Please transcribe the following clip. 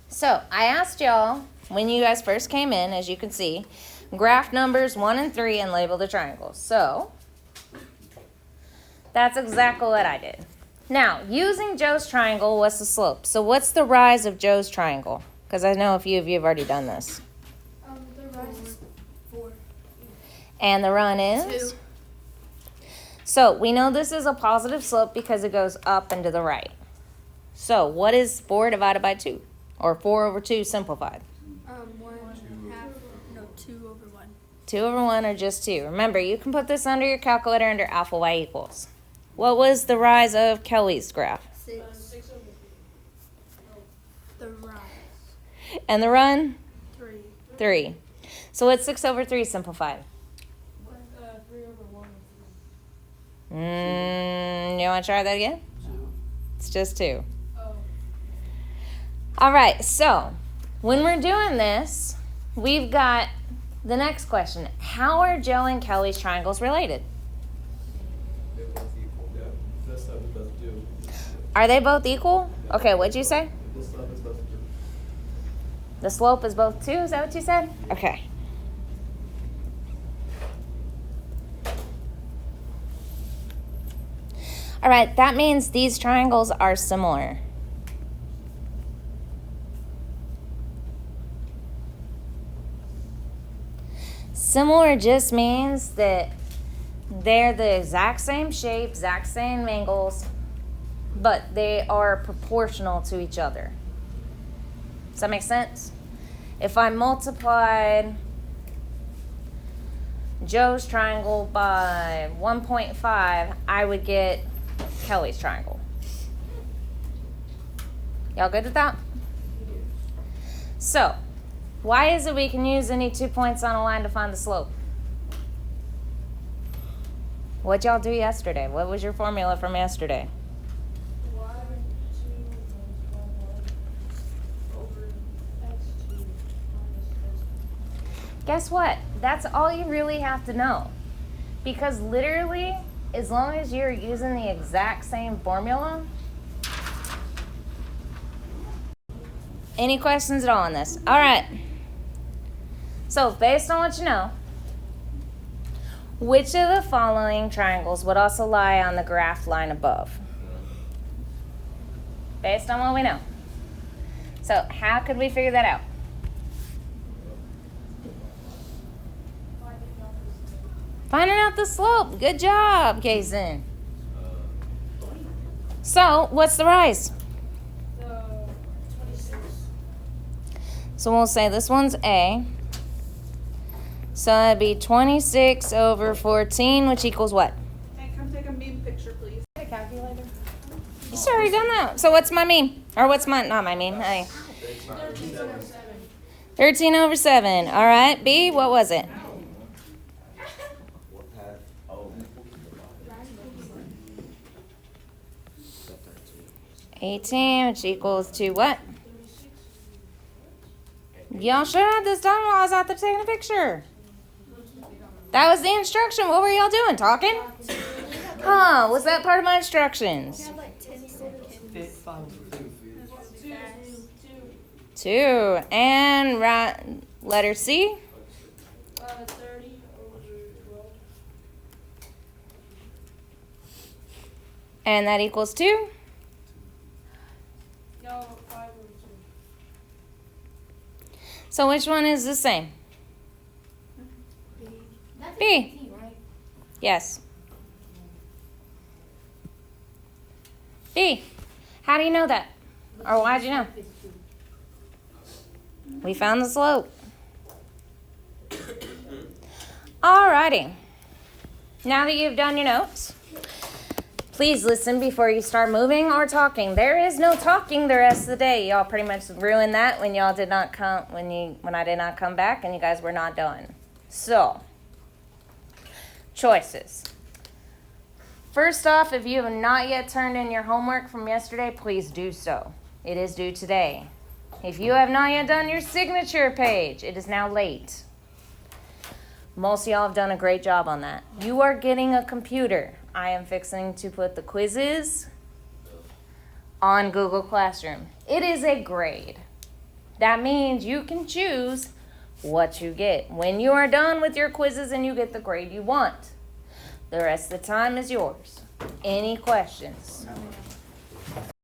So I asked y'all when you guys first came in, as you can see, graph numbers 1 and 3 and label the triangles. So that's exactly what I did. Now, using Joe's triangle, what's the slope? So what's the rise of Joe's triangle? Because I know a few of you have already done this. The rise is 4. And the run is? 2. So we know this is a positive slope because it goes up and to the right. So what is 4 divided by 2? Or 4 over 2 simplified? 2 over 1. 2 over 1 or just 2. Remember, you can put this under your calculator under alpha y equals. What was the rise of Kelly's graph? 6 over 3. The rise. And the run? 3. 3. So what's 6 over 3 simplified? 3 over 1. You want to try that again? 2. It's just 2. Oh. All right, so when we're doing this, we've got the next question. How are Joe and Kelly's triangles related? They're both equal. Yeah, this side is both 2. Are they both equal? Okay, what'd you say? This side is both 2. The slope is both 2, is that what you said? Okay. All right, that means these triangles are similar. Similar just means that they're the exact same shape, exact same angles, but they are proportional to each other. Does that make sense? If I multiplied Joe's triangle by 1.5, I would get Kelly's triangle. Y'all good with that? So, why is it we can use any 2 points on a line to find the slope? What'd y'all do yesterday? What was your formula from yesterday? Guess what? That's all you really have to know. Because literally, as long as you're using the exact same formula. Any questions at all on this? All right. So based on what you know, which of the following triangles would also lie on the graph line above? Based on what we know. So how could we figure that out? Finding out the slope. Good job, Kason. So, what's the rise? 26. So we'll say this one's A. So that'd be 26 over 14, which equals what? Hey, come take a meme picture, please. A calculator. You already done that. So what's my meme? Or what's my, not my meme. Hey. 13 over 7. 13 over 7. All right. B, what was it? 18, which equals to what? Y'all should have this done while I was out there taking a picture. That was the instruction. What were y'all doing? Talking? Huh, was that part of my instructions? 2. And right, letter C? 30 over 12. And that equals 2? No, 5 over 2. So which one is the same? That's B. 18, right? Yes. B. How do you know that? Or why'd you know? We found the slope. Alrighty. Now that you've done your notes, please listen before you start moving or talking. There is no talking the rest of the day. Y'all pretty much ruined that when y'all did not come when I did not come back and you guys were not done. So, choices. First off, if you have not yet turned in your homework from yesterday, please do so. It is due today. If you have not yet done your signature page, it is now late. Most of y'all have done a great job on that. You are getting a computer. I am fixing to put the quizzes on Google Classroom. It is a grade. That means you can choose what you get when you are done with your quizzes and you get the grade you want. The rest of the time is yours. Any questions?